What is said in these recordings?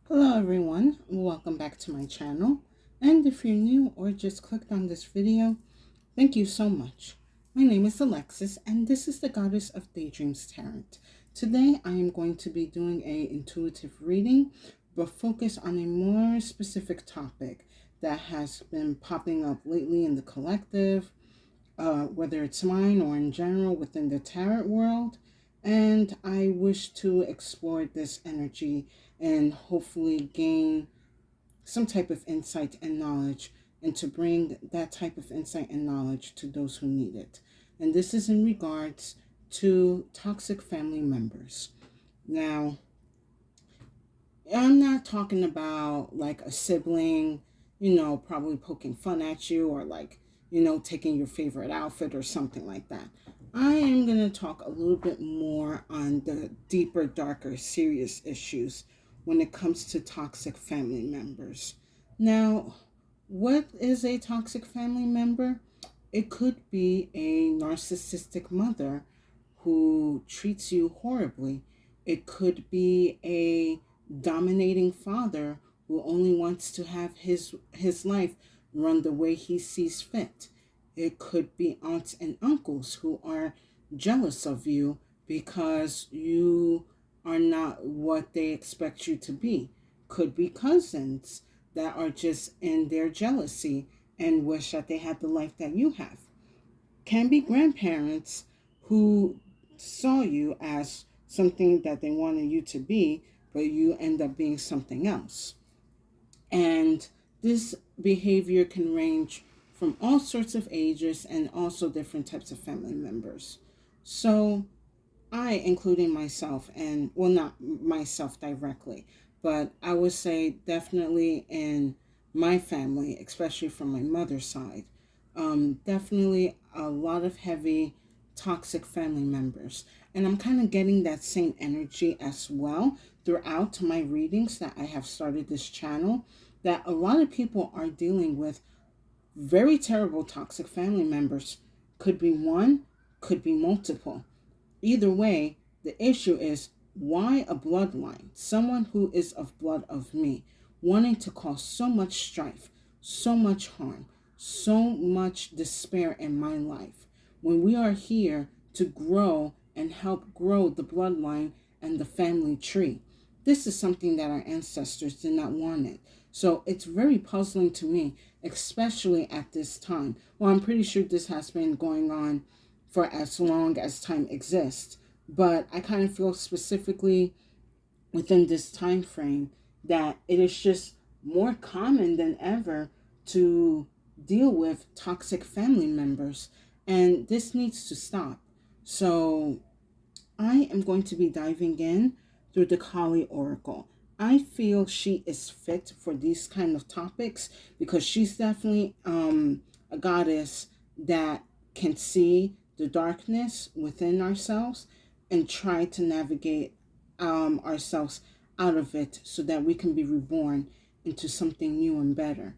Hello everyone, welcome back to my channel. And if you're new or just clicked on this video, thank you so much. My name is Alexis and this is the Goddess of Daydreams Tarot. Today I am going to be doing a intuitive reading, but focus on a more specific topic that has been popping up lately in the collective, whether it's mine or in general within the tarot world. And I wish to explore this energy and hopefully gain some type of insight and knowledge, and to bring that type of insight and knowledge to those who need it. And this is in regards to toxic family members. Now, I'm not talking about like a sibling, probably poking fun at you, or like, taking your favorite outfit or something like that. I am going to talk a little bit more on the deeper, darker, serious issues when it comes to toxic family members. Now, what is a toxic family member? It could be a narcissistic mother who treats you horribly. It could be a dominating father who only wants to have his life run the way he sees fit. It could be aunts and uncles who are jealous of you because you are not what they expect you to be. Could be cousins that are just in their jealousy and wish that they had the life that you have. Can be grandparents who saw you as something that they wanted you to be, but you end up being something else. And this behavior can range from all sorts of ages and also different types of family members. So I, including myself, and well, not myself directly, but I would say definitely in my family, especially from my mother's side, definitely a lot of heavy toxic family members. And I'm kind of getting that same energy as well throughout my readings that I have started this channel, that a lot of people are dealing with very terrible toxic family members. Could be one, could be multiple. Either way, the issue is, why a bloodline? Someone who is of blood of me, wanting to cause so much strife, so much harm, so much despair in my life, when we are here to grow and help grow the bloodline and the family tree. This is something that our ancestors did not want it. So it's very puzzling to me, especially at this time. Well, I'm pretty sure this has been going on for as long as time exists. But I kind of feel specifically within this time frame that it is just more common than ever to deal with toxic family members. And this needs to stop. So I am going to be diving in through the Kali Oracle. I feel she is fit for these kind of topics because she's definitely a goddess that can see the darkness within ourselves and try to navigate ourselves out of it so that we can be reborn into something new and better.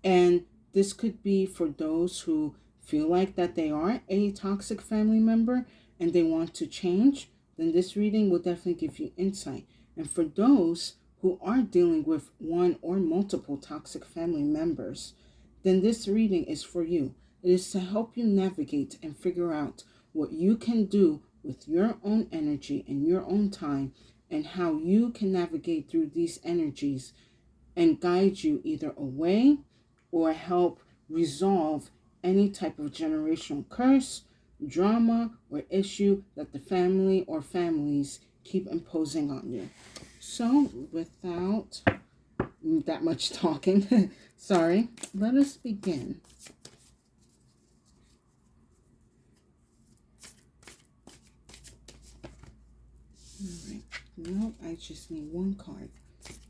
And this could be for those who feel like that they are a toxic family member and they want to change, then this reading will definitely give you insight. And for those who are dealing with one or multiple toxic family members, then this reading is for you. It is to help you navigate and figure out what you can do with your own energy and your own time, and how you can navigate through these energies and guide you either away or help resolve any type of generational curse, drama, or issue that the family or families keep imposing on you. So, without that much talking, sorry, let us begin. All right. No, I just need one card.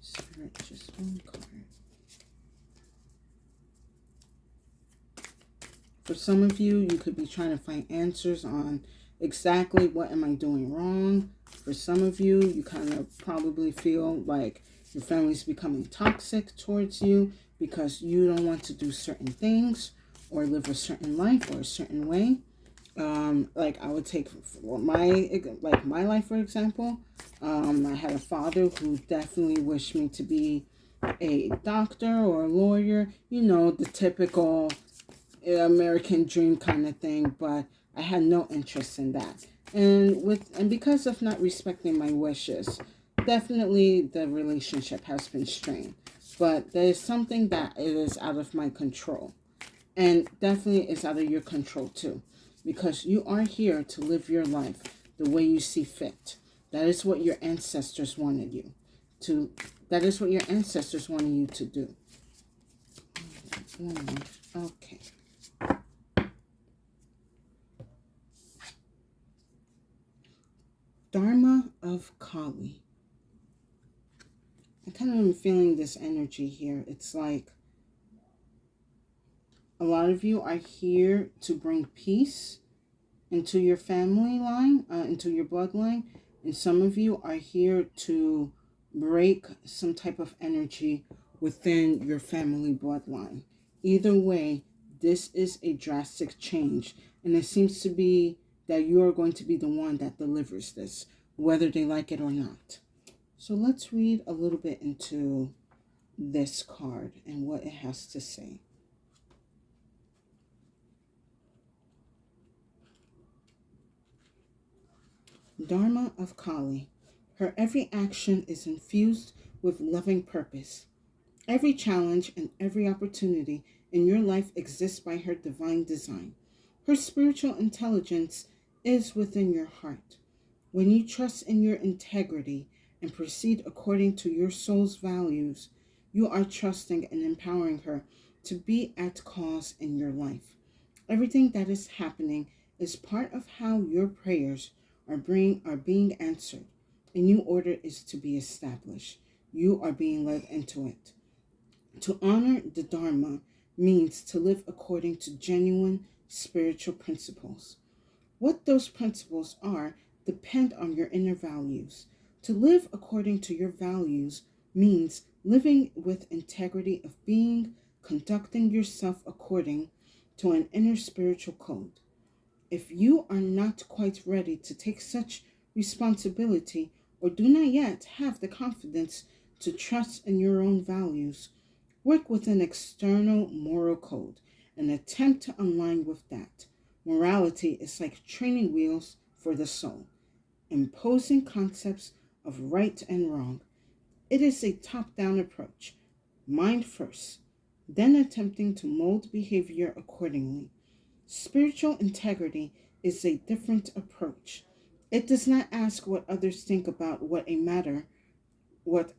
Spirit, just one card. For some of you, you could be trying to find answers on exactly what am I doing wrong. For some of you, you kind of probably feel like your family's becoming toxic towards you because you don't want to do certain things or live a certain life or a certain way. Like I would take for my life, for example. I had a father who definitely wished me to be a doctor or a lawyer, the typical American dream kind of thing, but I had no interest in that. And because of not respecting my wishes, definitely the relationship has been strained. But there's something that is out of my control, and definitely is out of your control too, because you are here to live your life the way you see fit. That is what your ancestors wanted you to. That is what your ancestors wanted you to do. Okay. Dharma of Kali. I kind of am feeling this energy here. It's like a lot of you are here to bring peace into your family line, into your bloodline, and some of you are here to break some type of energy within your family bloodline. Either way, this is a drastic change, and it seems to be that you are going to be the one that delivers this, whether they like it or not. So let's read a little bit into this card and what it has to say. Dharma of Kali. Her every action is infused with loving purpose. Every challenge and every opportunity in your life exists by her divine design. Her spiritual intelligence is within your heart. When you trust in your integrity and proceed according to your soul's values, you are trusting and empowering her to be at cause in your life. Everything that is happening is part of how your prayers are being answered. A new order is to be established. You are being led into it. To honor the Dharma means to live according to genuine spiritual principles. What those principles are depend on your inner values. To live according to your values means living with integrity of being, conducting yourself according to an inner spiritual code. If you are not quite ready to take such responsibility or do not yet have the confidence to trust in your own values, work with an external moral code and attempt to align with that. Morality is like training wheels for the soul, imposing concepts of right and wrong. It is a top-down approach, mind first, then attempting to mold behavior accordingly. Spiritual integrity is a different approach. It does not ask what others think about what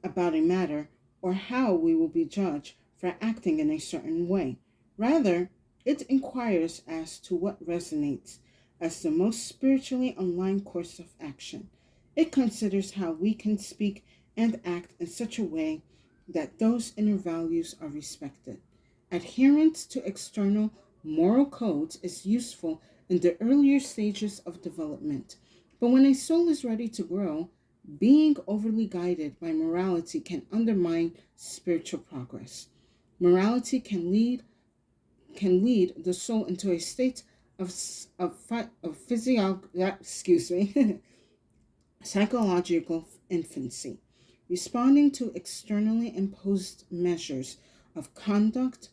about a matter, or how we will be judged for acting in a certain way. Rather, it inquires as to what resonates as the most spiritually aligned course of action. It considers how we can speak and act in such a way that those inner values are respected. Adherence to external moral codes is useful in the earlier stages of development, but when a soul is ready to grow, being overly guided by morality can undermine spiritual progress. Morality can lead the soul into a state of psychological infancy, responding to externally imposed measures of conduct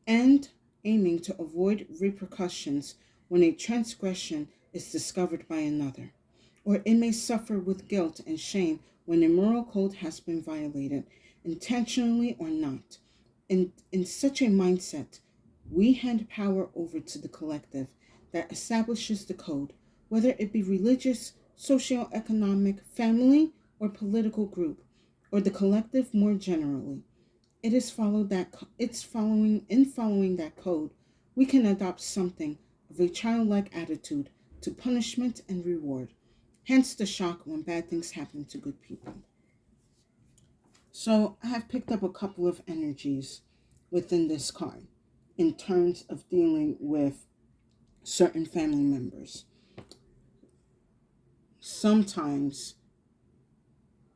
and aiming to avoid repercussions when a transgression is discovered by another. Or it may suffer with guilt and shame when a moral code has been violated, intentionally or not. In such a mindset, we hand power over to the collective that establishes the code, whether it be religious, socio-economic, family, or political group, or the collective more generally. It is followed that it's following that code, we can adopt something of a childlike attitude to punishment and reward. Hence the shock when bad things happen to good people. So I have picked up a couple of energies within this card in terms of dealing with certain family members. Sometimes,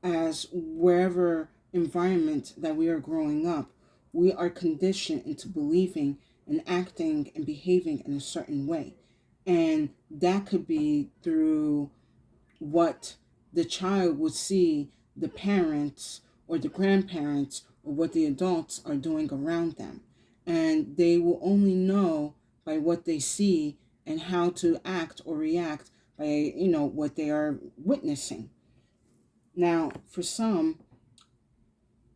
as wherever environment that we are growing up, we are conditioned into believing and acting and behaving in a certain way. And that could be through what the child would see the parents or the grandparents or what the adults are doing around them. And they will only know by what they see and how to act or react by, what they are witnessing. Now, for some,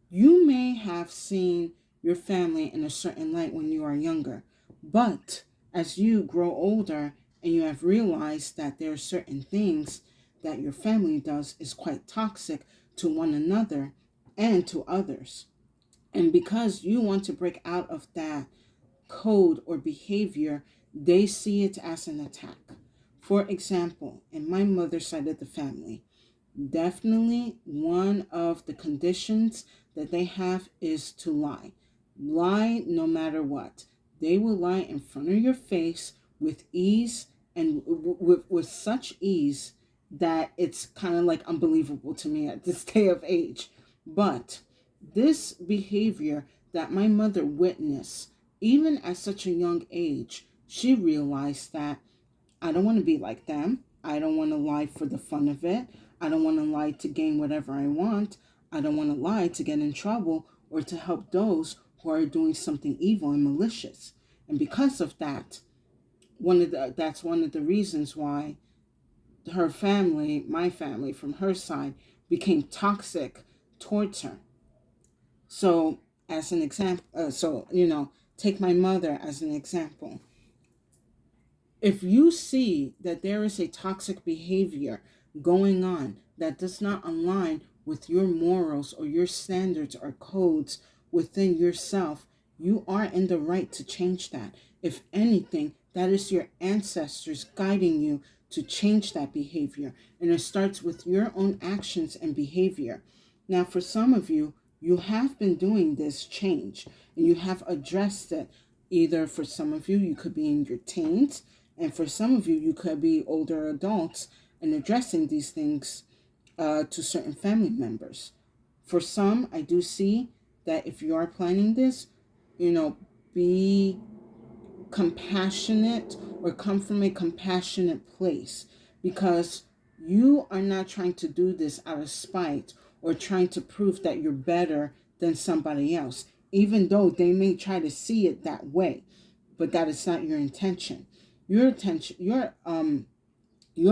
you may have seen your family in a certain light when you are younger, but as you grow older and you have realized that there are certain things that your family does is quite toxic to one another and to others. And because you want to break out of that code or behavior, they see it as an attack. For example, in my mother's side of the family, definitely one of the conditions that they have is to lie. Lie no matter what. They will lie in front of your face with ease and with such ease that it's kind of like unbelievable to me at this day of age. But this behavior that my mother witnessed, even at such a young age, she realized that I don't want to be like them. I don't want to lie for the fun of it. I don't want to lie to gain whatever I want. I don't want to lie to get in trouble or to help those who are doing something evil and malicious. And because of that, that's one of the reasons why her family, my family from her side, became toxic towards her. So, as an example, take my mother as an example. If you see that there is a toxic behavior going on that does not align with your morals or your standards or codes within yourself, you are in the right to change that. If anything, that is your ancestors guiding you to change that behavior. And it starts with your own actions and behavior. Now, for some of you, you have been doing this change and you have addressed it. Either for some of you, you could be in your teens, and for some of you, you could be older adults and addressing these things to certain family members. For some, I do see that if you are planning this, be compassionate or come from a compassionate place, because you are not trying to do this out of spite or trying to prove that you're better than somebody else, even though they may try to see it that way, but that is not your intention. Your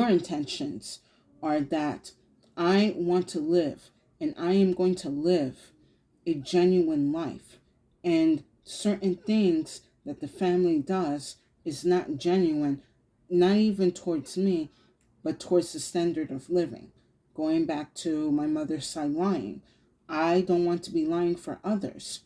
intentions are that I want to live and I am going to live a genuine life, and certain things that the family does is not genuine, not even towards me, but towards the standard of living. Going back to my mother's side, lying, I don't want to be lying for others.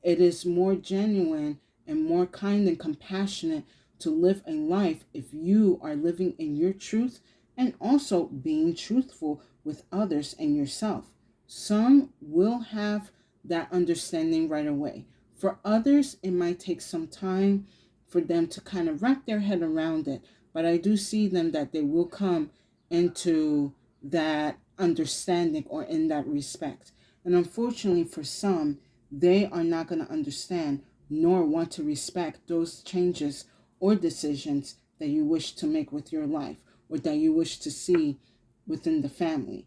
It is more genuine and more kind and compassionate to live a life if you are living in your truth and also being truthful with others and yourself. Some will have that understanding right away. For others, it might take some time for them to kind of wrap their head around it. But I do see them that they will come into that understanding or in that respect. And unfortunately for some, they are not going to understand nor want to respect those changes or decisions that you wish to make with your life or that you wish to see within the family.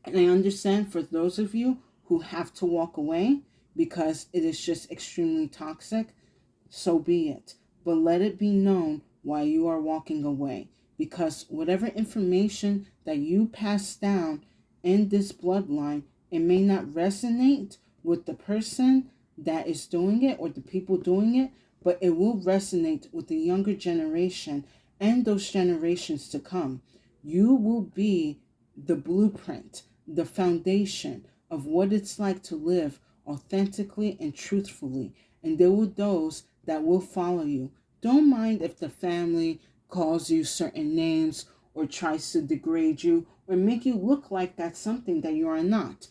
And I understand for those of you who have to walk away because it is just extremely toxic, so be it. But let it be known why you are walking away. Because whatever information that you pass down in this bloodline, it may not resonate with the person that is doing it or the people doing it, but it will resonate with the younger generation and those generations to come. You will be the blueprint, the foundation of what it's like to live authentically and truthfully. And there will those that will follow you. Don't mind if the family calls you certain names or tries to degrade you or make you look like that's something that you are not.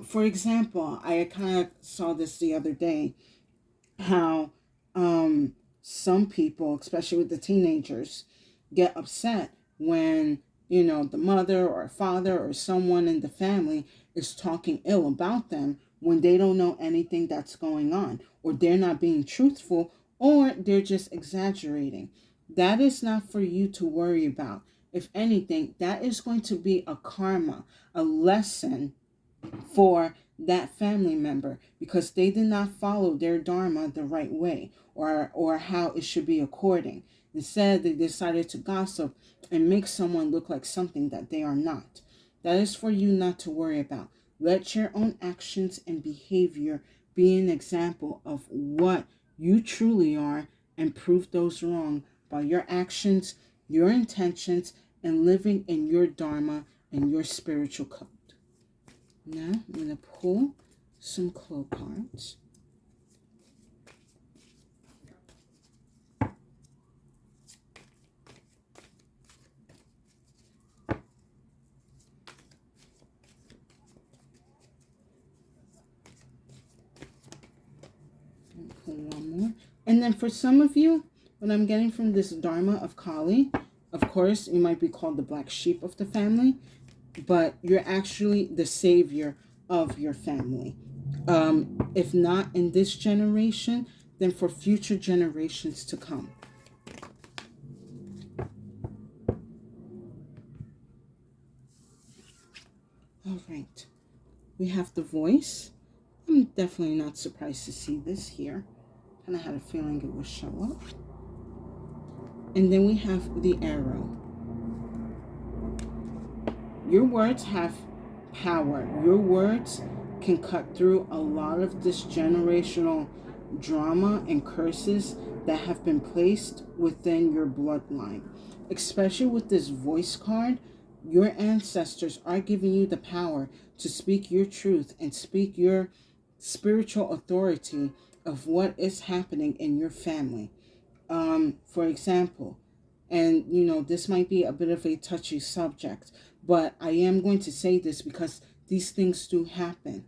For example, I kind of saw this the other day, how some people, especially with the teenagers, get upset when, the mother or father or someone in the family is talking ill about them when they don't know anything that's going on, or they're not being truthful, or they're just exaggerating. That is not for you to worry about. If anything, that is going to be a karma, a lesson for that family member because they did not follow their dharma the right way or how it should be according. Instead, they decided to gossip and make someone look like something that they are not. That is for you not to worry about. Let your own actions and behavior be an example of what you truly are and prove those wrong by your actions, your intentions, and living in your dharma and your spiritual code. Now I'm going to pull some clue cards. Pull one more. And then for some of you, what I'm getting from this Dharma of Kali, of course, you might be called the black sheep of the family, but you're actually the savior of your family. If not in this generation, then for future generations to come. All right. We have the Voice. I'm definitely not surprised to see this here. And I had a feeling it would show up. And then we have the Arrow. Your words have power. Your words can cut through a lot of this generational drama and curses that have been placed within your bloodline. Especially with this Voice card, your ancestors are giving you the power to speak your truth and speak your spiritual authority of what is happening in your family. For example, and this might be a bit of a touchy subject, but I am going to say this because these things do happen.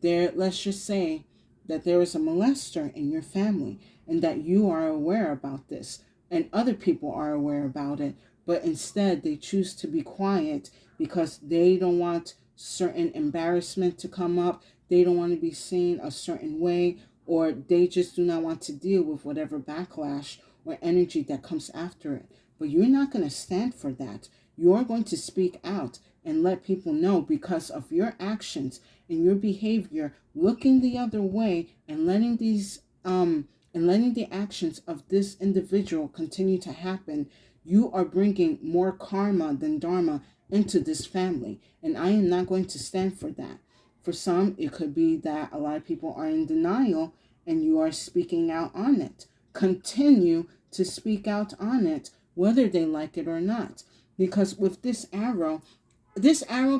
Let's just say that there is a molester in your family and that you are aware about this and other people are aware about it, but instead they choose to be quiet because they don't want certain embarrassment to come up. They don't want to be seen a certain way, or they just do not want to deal with whatever backlash or energy that comes after it. But you're not going to stand for that. You're going to speak out and let people know because of your actions and your behavior, looking the other way and letting the actions of this individual continue to happen. You are bringing more karma than dharma into this family, and I am not going to stand for that. For some, it could be that a lot of people are in denial and you are speaking out on it. Continue to speak out on it, whether they like it or not. Because with this arrow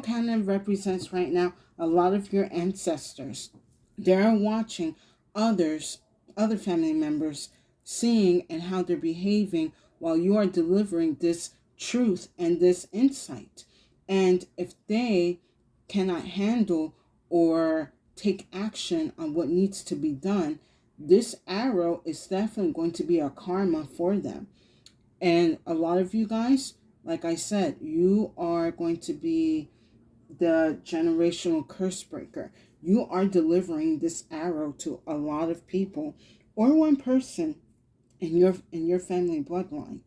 kind of represents right now a lot of your ancestors. They're watching other family members, seeing and how they're behaving while you are delivering this truth and this insight. And if they cannot handle or take action on what needs to be done, this arrow is definitely going to be a karma for them. And a lot of you guys, like I said, you are going to be the generational curse breaker. You are delivering this arrow to a lot of people or one person in your family bloodline.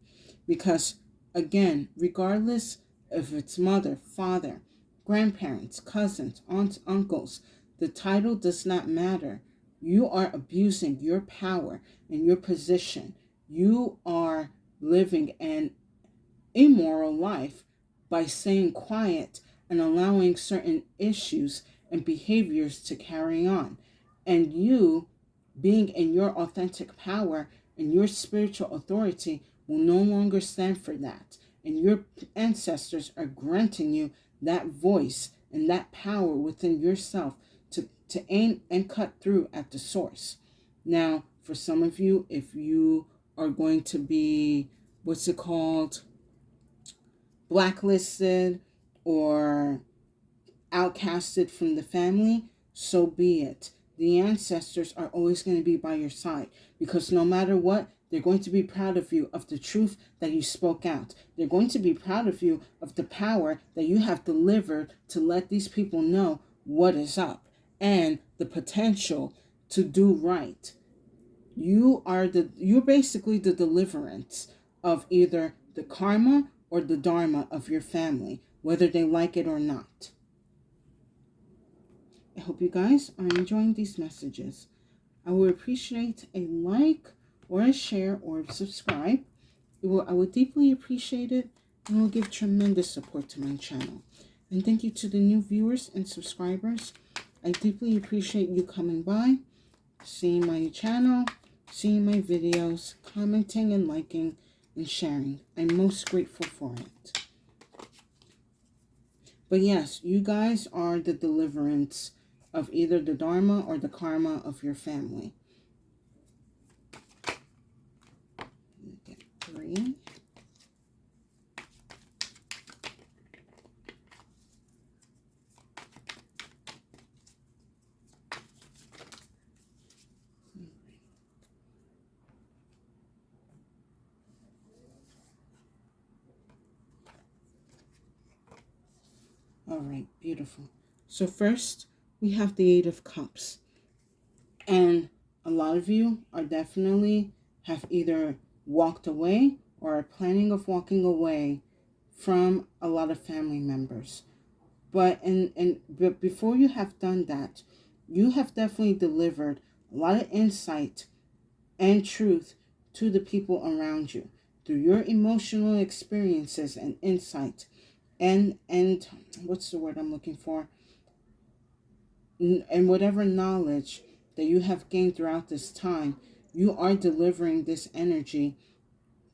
Because again, regardless if it's mother, father, grandparents, cousins, aunts, uncles, the title does not matter. You are abusing your power and your position. You are living an immoral life by staying quiet and allowing certain issues and behaviors to carry on. And you, being in your authentic power and your spiritual authority, will no longer stand for that. And your ancestors are granting you that voice and that power within yourself to aim and cut through at the source. Now, for some of you, if you are going to be, what's it called, blacklisted or outcasted from the family, so be it. The ancestors are always going to be by your side because no matter what, they're going to be proud of you, of the truth that you spoke out. They're going to be proud of you, of the power that you have delivered to let these people know what is up and the potential to do right. You're basically the deliverance of either the karma or the dharma of your family, whether they like it or not. I hope you guys are enjoying these messages. I would appreciate a like or a share or a subscribe. I would deeply appreciate it, and will give tremendous support to my channel. And thank you to the new viewers and subscribers. I deeply appreciate you coming by, seeing my channel, seeing my videos, commenting and liking and sharing. I'm most grateful for it. But yes, you guys are the deliverance of either the dharma or the karma of your family. Get 3. All right, beautiful. So first, we have the 8 of Cups. And a lot of you are definitely have either walked away or are planning of walking away from a lot of family members. But before you have done that, you have definitely delivered a lot of insight and truth to the people around you through your emotional experiences and insight and what's the word I'm looking for? And whatever knowledge that you have gained throughout this time, you are delivering this energy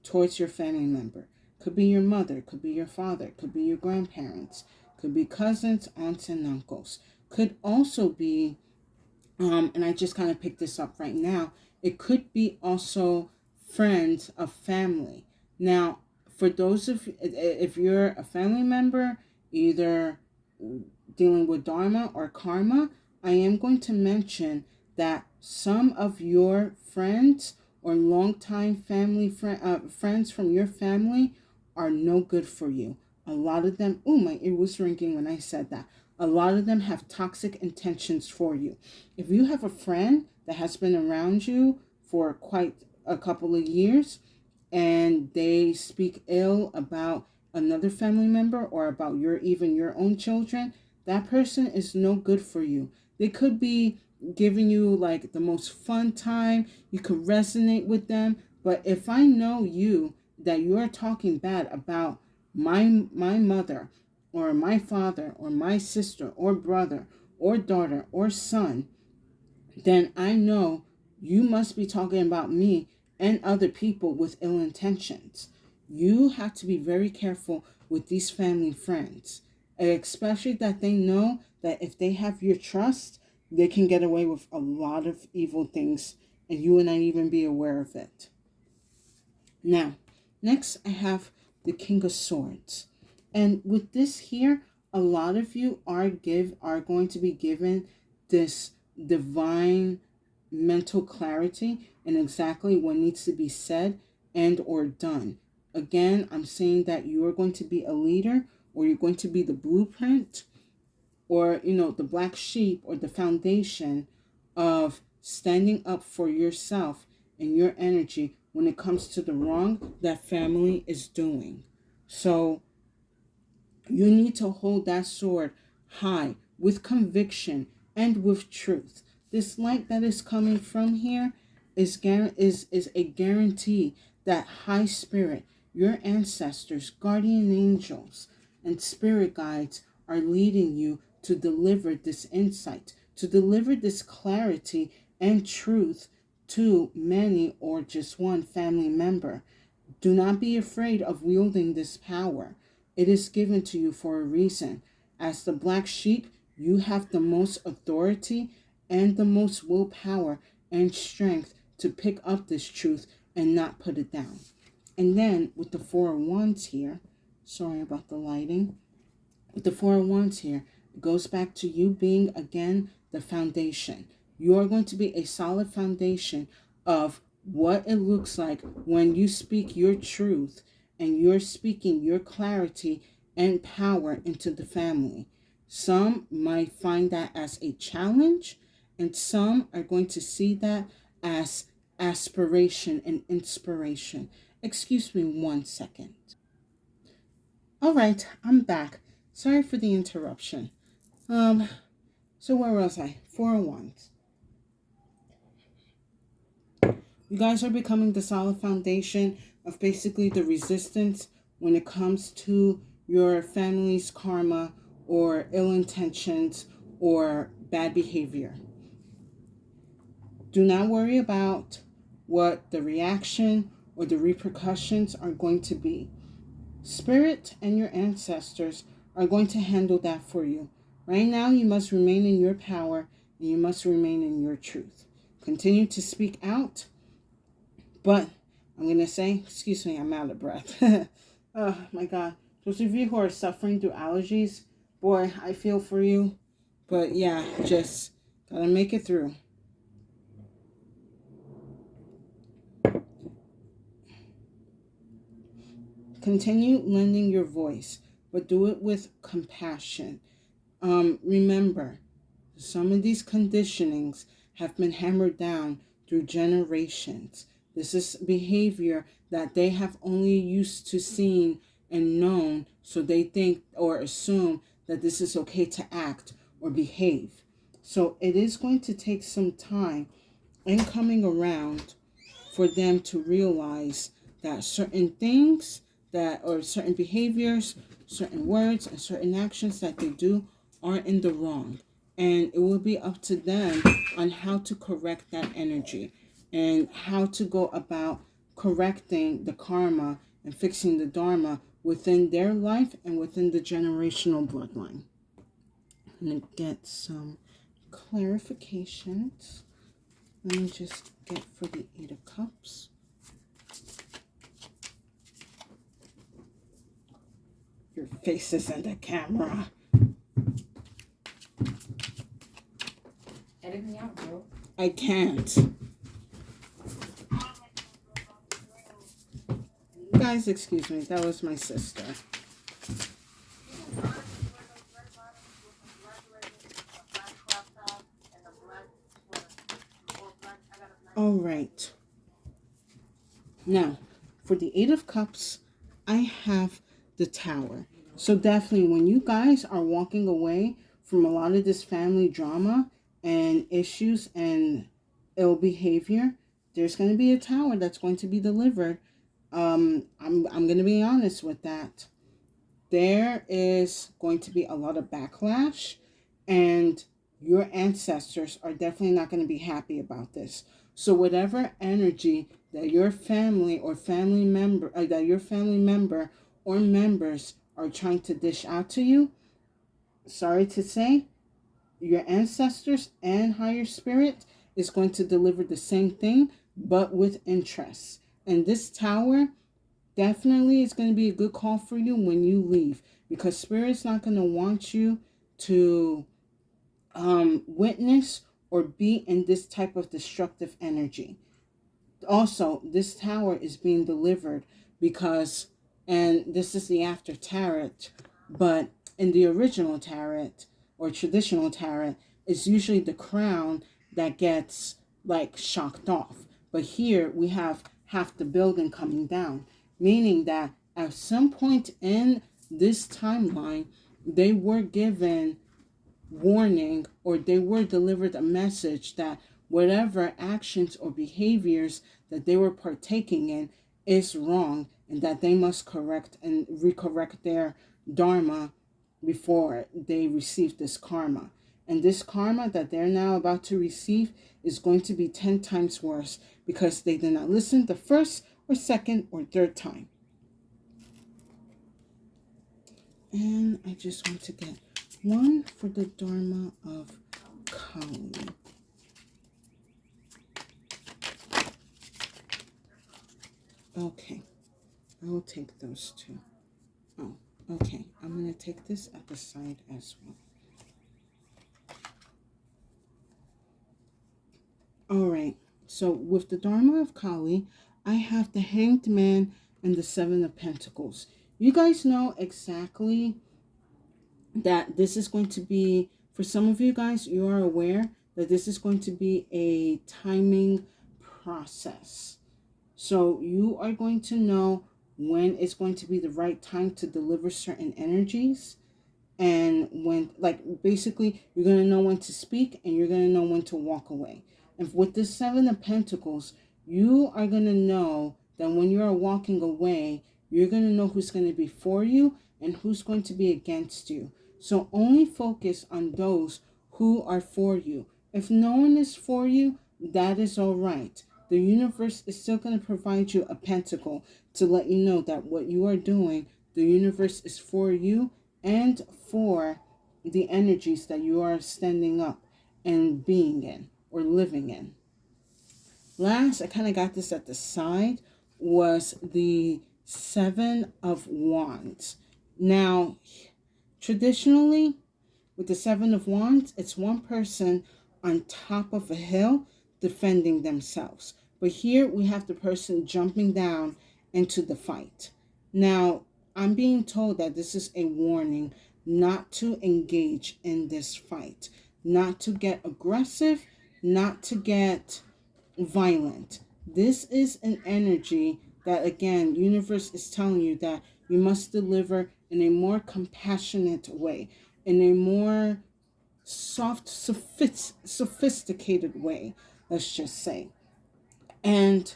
towards your family member. Could be your mother, could be your father, could be your grandparents, could be cousins, aunts, and uncles. Could also be, and I just kind of picked this up right now, it could be also friends of family. Now, for those of, if you're a family member, either dealing with dharma or karma, I am going to mention that some of your friends or longtime friends from your family are no good for you. A lot of them, oh, my ear was ringing when I said that. A lot of them have toxic intentions for you. If you have a friend that has been around you for quite a couple of years and they speak ill about another family member or about even your own children, that person is no good for you. They could be giving you like the most fun time. You could resonate with them. But if I know you, that you are talking bad about my mother or my father or my sister or brother or daughter or son, then I know you must be talking about me and other people with ill intentions. You have to be very careful with these family friends, especially that they know that if they have your trust, they can get away with a lot of evil things and you will not even be aware of it. Now, next I have the King of Swords. And with this here, a lot of you are going to be given this divine mental clarity and exactly what needs to be said and or done. Again, I'm saying that you are going to be a leader, or you're going to be the blueprint, or the black sheep or the foundation of standing up for yourself and your energy when it comes to the wrong that family is doing. So you need to hold that sword high with conviction and with truth. This light that is coming from here is a guarantee that high spirit, your ancestors, guardian angels, and spirit guides are leading you to deliver this insight, to deliver this clarity and truth to many or just one family member. Do not be afraid of wielding this power. It is given to you for a reason. As the black sheep, you have the most authority and the most willpower and strength to pick up this truth and not put it down. And then with the Four of Wands here, sorry about the lighting, with the Four of Wands here, it goes back to you being, again, the foundation. You are going to be a solid foundation of what it looks like when you speak your truth and you're speaking your clarity and power into the family. Some might find that as a challenge, and some are going to see that as aspiration and inspiration, Excuse me 1 second. All right, I'm back. Sorry for the interruption. So where was I? 401s. You guys are becoming the solid foundation of basically the resistance when it comes to your family's karma or ill intentions or bad behavior. Do not worry about what the reaction or the repercussions are going to be. Spirit and your ancestors are going to handle that for you. Right now, you must remain in your power and you must remain in your truth. Continue to speak out, but I'm going to say, excuse me, I'm out of breath. Oh my God. Those of you who are suffering through allergies, boy, I feel for you. But yeah, just gotta make it through. Continue lending your voice, but do it with compassion. Remember, some of these conditionings have been hammered down through generations. This is behavior that they have only used to seeing and known, so they think or assume that this is okay to act or behave. So it is going to take some time and coming around for them to realize that certain things that or certain behaviors, certain words, and certain actions that they do are in the wrong. And it will be up to them on how to correct that energy and how to go about correcting the karma and fixing the dharma within their life and within the generational bloodline. I'm going to get some clarifications. Let me just get for the Eight of Cups. Your face is in the camera. Edit me out, bro. I can't. Guys, excuse me. That was my sister. All right. Now, for the Eight of Cups, I have the Tower. So definitely when you guys are walking away from a lot of this family drama and issues and ill behavior, there's going to be a tower that's going to be delivered. I'm going to be honest with that. There is going to be a lot of backlash, and your ancestors are definitely not going to be happy about this. So whatever energy that your family or family member, or members are trying to dish out to you, sorry to say, your ancestors and higher spirit is going to deliver the same thing, but with interest. And this tower definitely is going to be a good call for you when you leave, because spirit's not going to want you to witness or be in this type of destructive energy. Also, this tower is being delivered because, and this is the after tarot, but in the original tarot or traditional tarot, it's usually the crown that gets like shocked off. But here we have half the building coming down, meaning that at some point in this timeline, they were given warning or they were delivered a message that whatever actions or behaviors that they were partaking in is wrong, and that they must correct and recorrect their dharma before they receive this karma. And this karma that they're now about to receive is going to be 10 times worse because they did not listen the first or second or third time. And I just want to get one for the Dharma of Kali. Okay, I will take those two. Oh, okay, I'm going to take this at the side as well. All right, so with the Dharma of Kali, I have the Hanged Man and the Seven of Pentacles. You guys know exactly that this is going to be, for some of you guys, you are aware that this is going to be a timing process. So you are going to know when it's going to be the right time to deliver certain energies, and when, like, basically you're going to know when to speak and you're going to know when to walk away. And with the Seven of Pentacles, you are going to know that when you are walking away, you're going to know who's going to be for you and who's going to be against you. So only focus on those who are for you. If no one is for you, that is all right. The universe is still going to provide you a pentacle to let you know that what you are doing, the universe is for you and for the energies that you are standing up and being in or living in. Last, I kind of got this at the side, was the Seven of Wands. Now, traditionally, with the Seven of Wands, it's one person on top of a hill defending themselves. But here we have the person jumping down into the fight. Now, I'm being told that this is a warning not to engage in this fight, not to get aggressive, not to get violent. This is an energy that, again, universe is telling you that you must deliver in a more compassionate way, in a more soft, sophisticated way, let's just say. And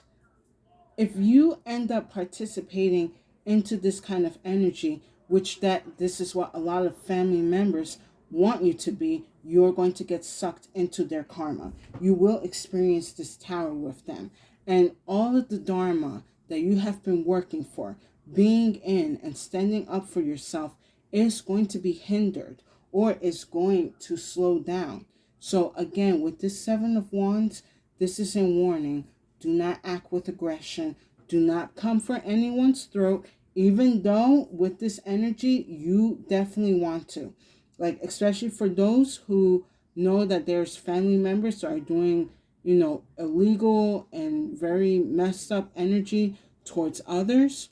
if you end up participating into this kind of energy, which that this is what a lot of family members want you to be, you're going to get sucked into their karma. You will experience this tower with them. And all of the dharma that you have been working for, being in and standing up for yourself, is going to be hindered or is going to slow down. So again, with this Seven of Wands, this is a warning. Do not act with aggression. Do not come for anyone's throat, even though with this energy, you definitely want to. Like, especially for those who know that there's family members that are doing, illegal and very messed up energy towards others,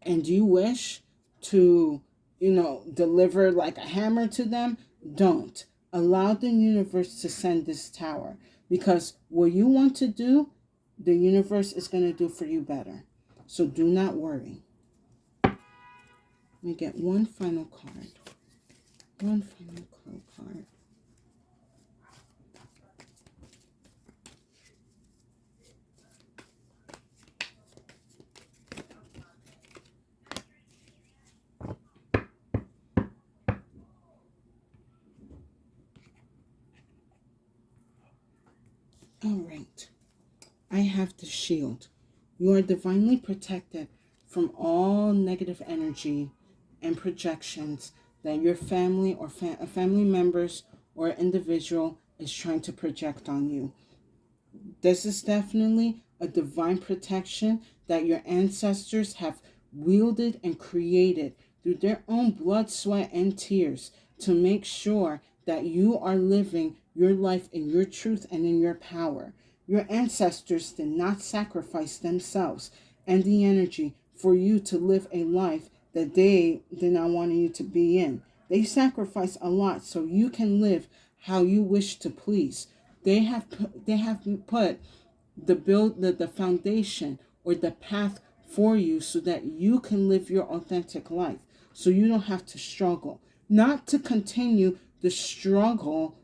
and you wish to, deliver like a hammer to them, don't. Allow the universe to send this tower, because what you want to do, the universe is going to do for you better. So do not worry. Let me get one final card. One final card. All right. I have the shield. You are divinely protected from all negative energy and projections that your family or family members or individual is trying to project on you. This is definitely a divine protection that your ancestors have wielded and created through their own blood, sweat, and tears to make sure that you are living your life in your truth and in your power. Your ancestors did not sacrifice themselves and the energy for you to live a life that they did not want you to be in. They sacrificed a lot so you can live how you wish to please. They have put the foundation or the path for you so that you can live your authentic life. So you don't have to struggle. Not to continue the struggle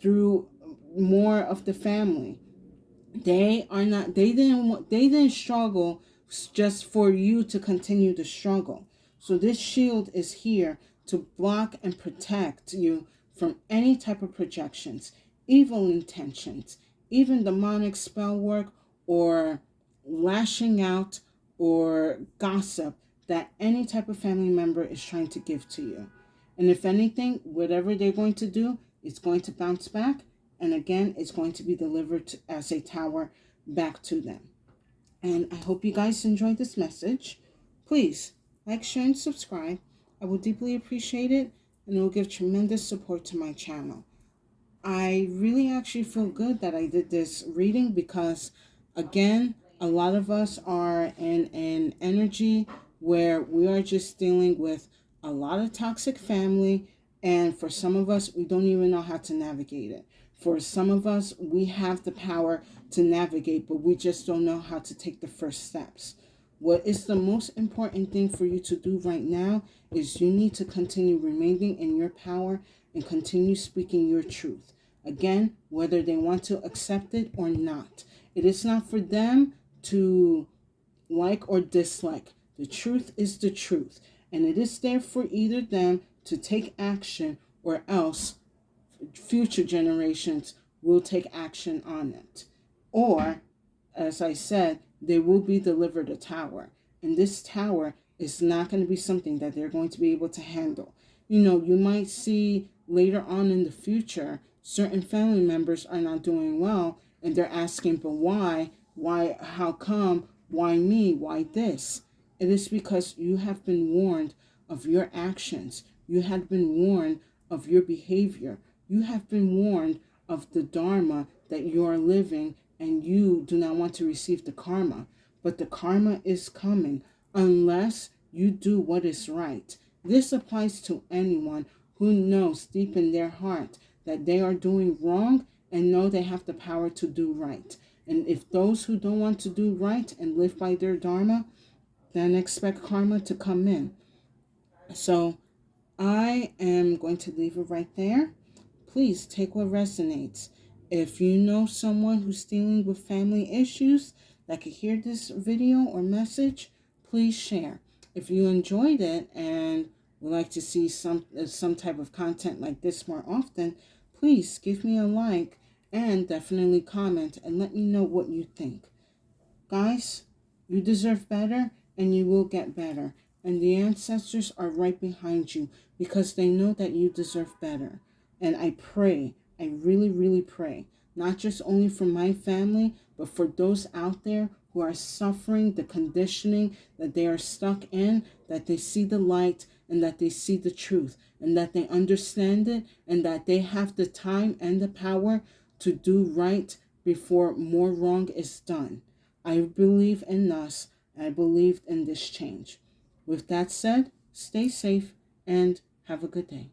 through more of the family. They didn't struggle just for you to continue the struggle. So this shield is here to block and protect you from any type of projections, evil intentions, even demonic spell work or lashing out or gossip that any type of family member is trying to give to you. And if anything, whatever they're going to do, it's going to bounce back. And again, it's going to be delivered as a tower back to them. And I hope you guys enjoyed this message. Please like, share, and subscribe. I would deeply appreciate it, and it will give tremendous support to my channel. I really actually feel good that I did this reading because, again, a lot of us are in an energy where we are just dealing with a lot of toxic family And for some of us, we don't even know how to navigate it. For some of us, we have the power to navigate, but we just don't know how to take the first steps. What is the most important thing for you to do right now is you need to continue remaining in your power and continue speaking your truth. Again, whether they want to accept it or not. It is not for them to like or dislike. The truth is the truth. And it is there for either them to take action, or else future generations will take action on it. Or, as I said, they will be delivered a tower. And this tower is not going to be something that they're going to be able to handle. You might see later on in the future, certain family members are not doing well, and they're asking, but why? Why? How come? Why me? Why this? It is because you have been warned of your actions. You have been warned of your behavior. You have been warned of the dharma that you are living, and you do not want to receive the karma. But the karma is coming unless you do what is right. This applies to anyone who knows deep in their heart that they are doing wrong and know they have the power to do right. And if those who don't want to do right and live by their dharma, then expect karma to come in. So I am going to leave it right there. Please take what resonates. If you know someone who's dealing with family issues that could hear this video or message, please share. If you enjoyed it and would like to see some type of content like this more often, please give me a like and definitely comment and let me know what you think. Guys, you deserve better and you will get better. And the ancestors are right behind you because they know that you deserve better. And I pray, I really, really pray, not just only for my family, but for those out there who are suffering the conditioning that they are stuck in, that they see the light and that they see the truth and that they understand it and that they have the time and the power to do right before more wrong is done. I believe in us. I believe in this change. With that said, stay safe and have a good day.